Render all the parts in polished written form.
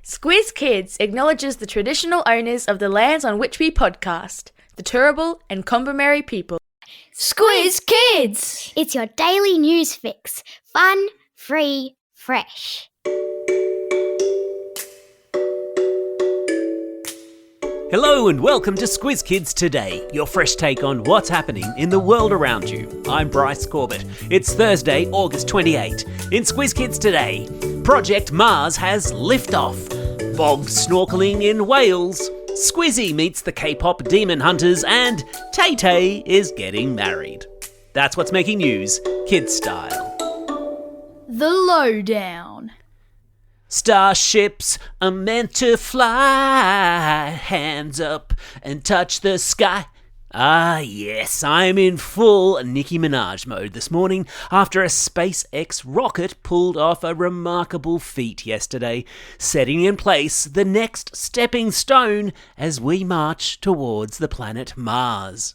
Squiz Kids acknowledges the traditional owners of the lands on which we podcast, the Turrbal and Kombumerri people. Squiz Kids! It's your daily news fix. Fun, free, fresh. Hello and welcome to Squiz Kids Today, your fresh take on what's happening in the world around you. I'm Bryce Corbett. It's Thursday, August 28. In Squiz Kids Today, Project Mars has liftoff. Bog snorkelling in Wales. Squiz-E meets the K-pop demon hunters, and Tay Tay is getting married. That's what's making news, kids style. The Lowdown. Starships are meant to fly, hands up and touch the sky. Ah yes, I'm in full Nicki Minaj mode this morning after a SpaceX rocket pulled off a remarkable feat yesterday, setting in place the next stepping stone as we march towards the planet Mars.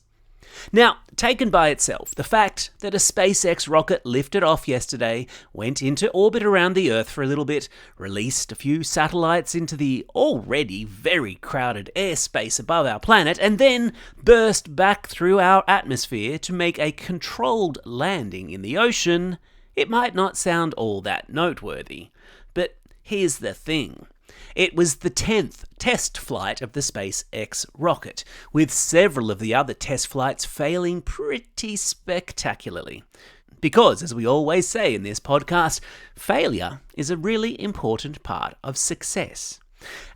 Now, taken by itself, the fact that a SpaceX rocket lifted off yesterday, went into orbit around the Earth for a little bit, released a few satellites into the already very crowded airspace above our planet, and then burst back through our atmosphere to make a controlled landing in the ocean, it might not sound all that noteworthy. But here's the thing. It was the 10th test flight of the SpaceX rocket, with several of the other test flights failing pretty spectacularly. Because, as we always say in this podcast, failure is a really important part of success.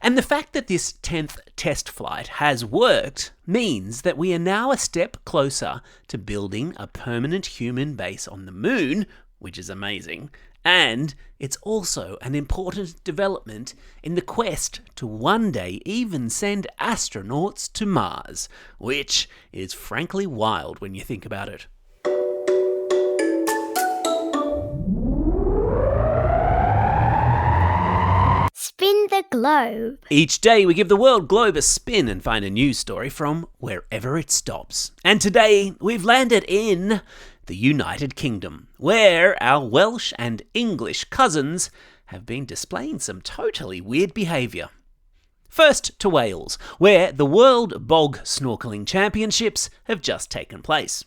And the fact that this 10th test flight has worked means that we are now a step closer to building a permanent human base on the moon, which is amazing. And it's also an important development in the quest to one day even send astronauts to Mars, which is frankly wild when you think about it. Spin the globe. Each day we give the world globe a spin and find a news story from wherever it stops. And today we've landed in the United Kingdom, where our Welsh and English cousins have been displaying some totally weird behaviour. First to Wales, where the World Bog Snorkelling Championships have just taken place.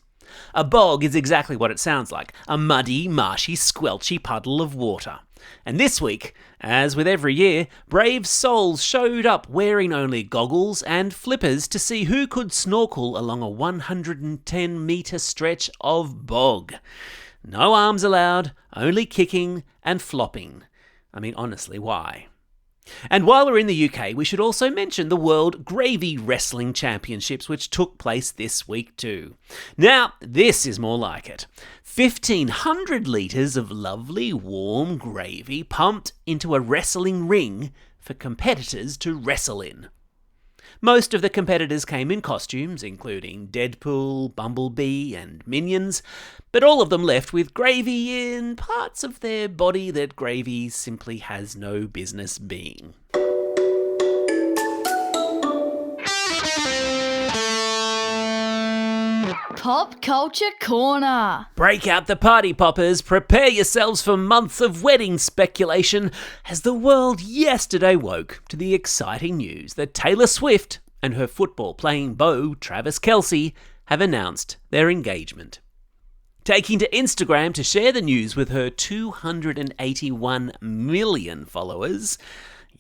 A bog is exactly what it sounds like, a muddy, marshy, squelchy puddle of water. And this week, as with every year, brave souls showed up wearing only goggles and flippers to see who could snorkel along a 110-metre stretch of bog. No arms allowed, only kicking and flopping. I mean, honestly, why? And while we're in the UK, we should also mention the World Gravy Wrestling Championships, which took place this week too. Now, this is more like it. 1,500 litres of lovely warm gravy pumped into a wrestling ring for competitors to wrestle in. Most of the competitors came in costumes, including Deadpool, Bumblebee and Minions, but all of them left with gravy in parts of their body that gravy simply has no business being. Pop Culture Corner. Break out the party poppers, prepare yourselves for months of wedding speculation as the world yesterday woke to the exciting news that Taylor Swift and her football-playing beau, Travis Kelce, have announced their engagement. Taking to Instagram to share the news with her 281 million followers,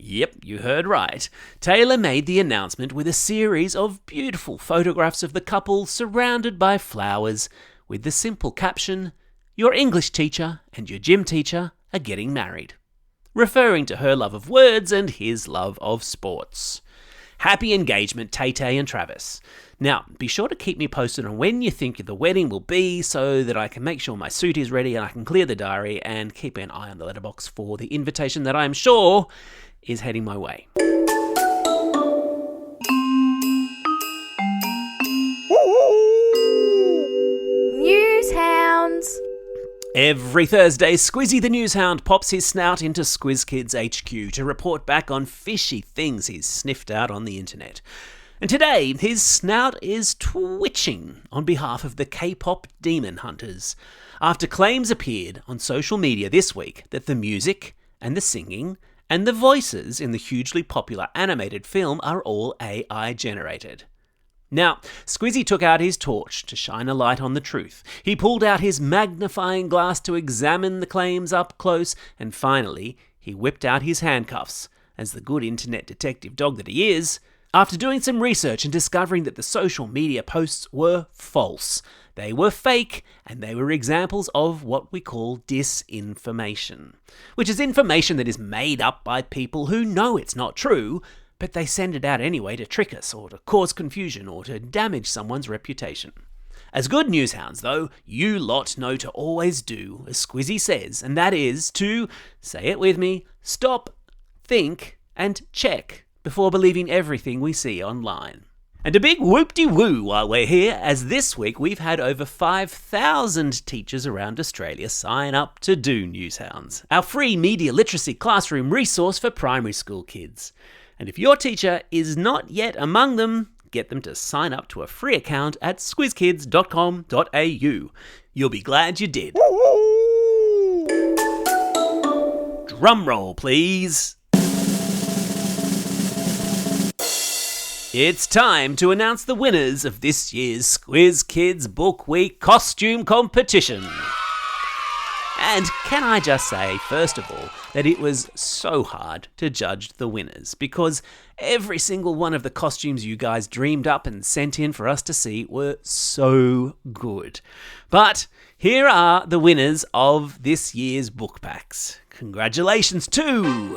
yep, you heard right, Taylor made the announcement with a series of beautiful photographs of the couple surrounded by flowers with the simple caption, "Your English teacher and your gym teacher are getting married," referring to her love of words and his love of sports. Happy engagement, Tay Tay and Travis. Now, be sure to keep me posted on when you think the wedding will be so that I can make sure my suit is ready and I can clear the diary, and keep an eye on the letterbox for the invitation that I am sure is heading my way. News Hounds. Every Thursday, Squiz-E the Newshound pops his snout into Squiz Kids HQ to report back on fishy things he's sniffed out on the internet. And today, his snout is twitching on behalf of the K-pop demon hunters, after claims appeared on social media this week that the music and the singing And the voices in the hugely popular animated film are all AI generated. Now, Squiz-E took out his torch to shine a light on the truth. He pulled out his magnifying glass to examine the claims up close, and finally, he whipped out his handcuffs, as the good internet detective dog that he is, after doing some research and discovering that the social media posts were false. They were fake, and they were examples of what we call disinformation, which is information that is made up by people who know it's not true, but they send it out anyway to trick us or to cause confusion or to damage someone's reputation. As good news hounds, though, you lot know to always do as Squiz-E says, and that is to, say it with me, stop, think, and check before believing everything we see online. And a big whoop-de-woo while we're here, as this week we've had over 5,000 teachers around Australia sign up to Do Newshounds, our free media literacy classroom resource for primary school kids. And if your teacher is not yet among them, get them to sign up to a free account at squizkids.com.au. You'll be glad you did. Drum roll, please. It's time to announce the winners of this year's Squiz Kids Book Week costume competition. And can I just say, first of all, that it was so hard to judge the winners, because every single one of the costumes you guys dreamed up and sent in for us to see were so good. But here are the winners of this year's book packs. Congratulations to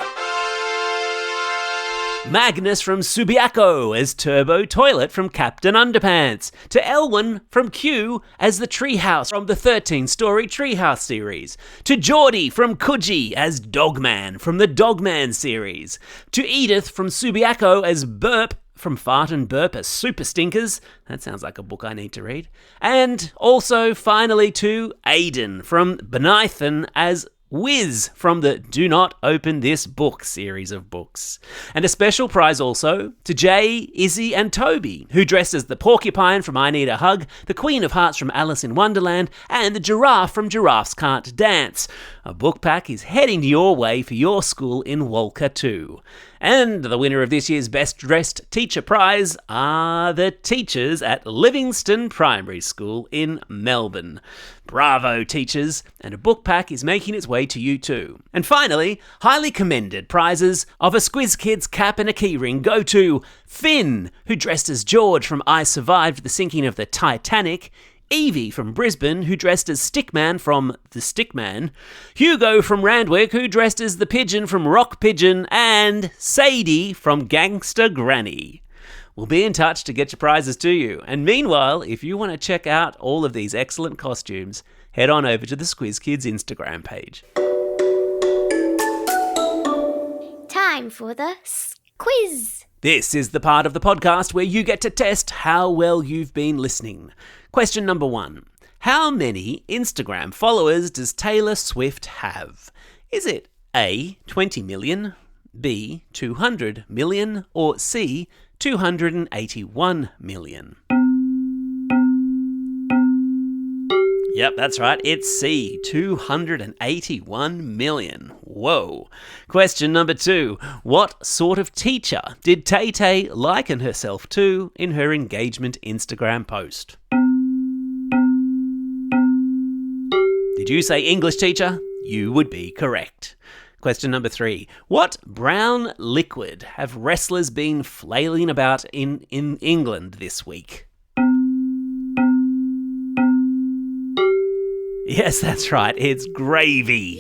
Magnus from Subiaco as Turbo Toilet from Captain Underpants, to Elwyn from Q as the Treehouse from the 13-story Treehouse series, to Geordie from Coogee as Dogman from the Dogman series, to Edith from Subiaco as Burp from Fart and Burp as Super Stinkers. That sounds like a book I need to read. And also, finally, to Aidan from Benithan as Wiz from the Do Not Open This Book series of books. And a special prize also to Jay, Izzy and Toby, who dressed as the Porcupine from I Need a Hug, the Queen of Hearts from Alice in Wonderland, and the Giraffe from Giraffes Can't Dance. A book pack is heading your way for your school in Walker too. And the winner of this year's Best Dressed Teacher Prize are the teachers at Livingston Primary School in Melbourne. Bravo, teachers! And a book pack is making its way to you too. And finally, highly commended prizes of a Squiz Kids cap and a keyring go to Finn, who dressed as George from I Survived the Sinking of the Titanic, Evie from Brisbane, who dressed as Stickman from The Stickman, Hugo from Randwick, who dressed as the Pigeon from Rock Pigeon, and Sadie from Gangster Granny. We'll be in touch to get your prizes to you. And meanwhile, if you want to check out all of these excellent costumes, head on over to the Squiz Kids Instagram page. Time for the quiz. This is the part of the podcast where you get to test how well you've been listening. Question number 1. How many Instagram followers does Taylor Swift have? Is it A, 20 million, B, 200 million, or C, 281 million? Yep, that's right. It's C, 281 million. Whoa. Question number 2. What sort of teacher did Tay Tay liken herself to in her engagement Instagram post? Did you say English teacher? You would be correct. Question number 3. What brown liquid have wrestlers been flailing about in England this week? Yes, that's right. It's gravy.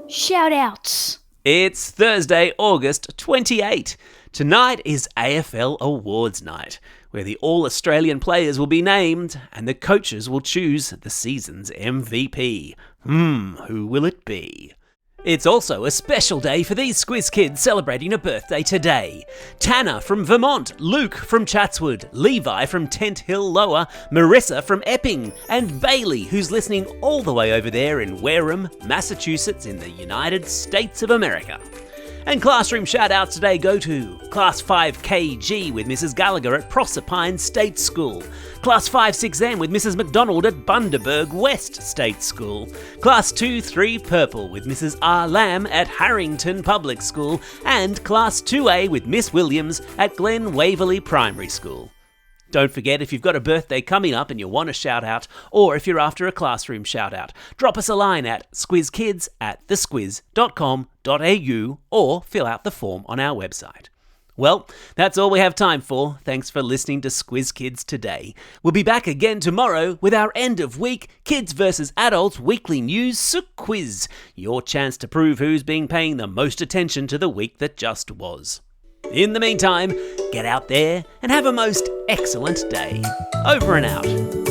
Shout outs. It's Thursday, August 28. Tonight is AFL Awards Night, where the All-Australian players will be named and the coaches will choose the season's MVP. Who will it be? It's also a special day for these Squiz kids celebrating a birthday today. Tanner from Vermont, Luke from Chatswood, Levi from Tent Hill Lower, Marissa from Epping, and Bailey, who's listening all the way over there in Wareham, Massachusetts in the United States of America. And classroom shout-outs today go to Class 5KG with Mrs. Gallagher at Proserpine State School, Class 5-6M with Mrs. McDonald at Bundaberg West State School, Class 2-3 Purple with Mrs. R. Lamb at Harrington Public School, and Class 2A with Miss Williams at Glen Waverley Primary School. Don't forget, if you've got a birthday coming up and you want a shout-out, or if you're after a classroom shout-out, drop us a line at squizkids@thesquiz.com.au or fill out the form on our website. Well, that's all we have time for. Thanks for listening to Squiz Kids today. We'll be back again tomorrow with our end-of-week Kids vs. Adults Weekly News Quiz, your chance to prove who's been paying the most attention to the week that just was. In the meantime, get out there and have a most excellent day. Over and out.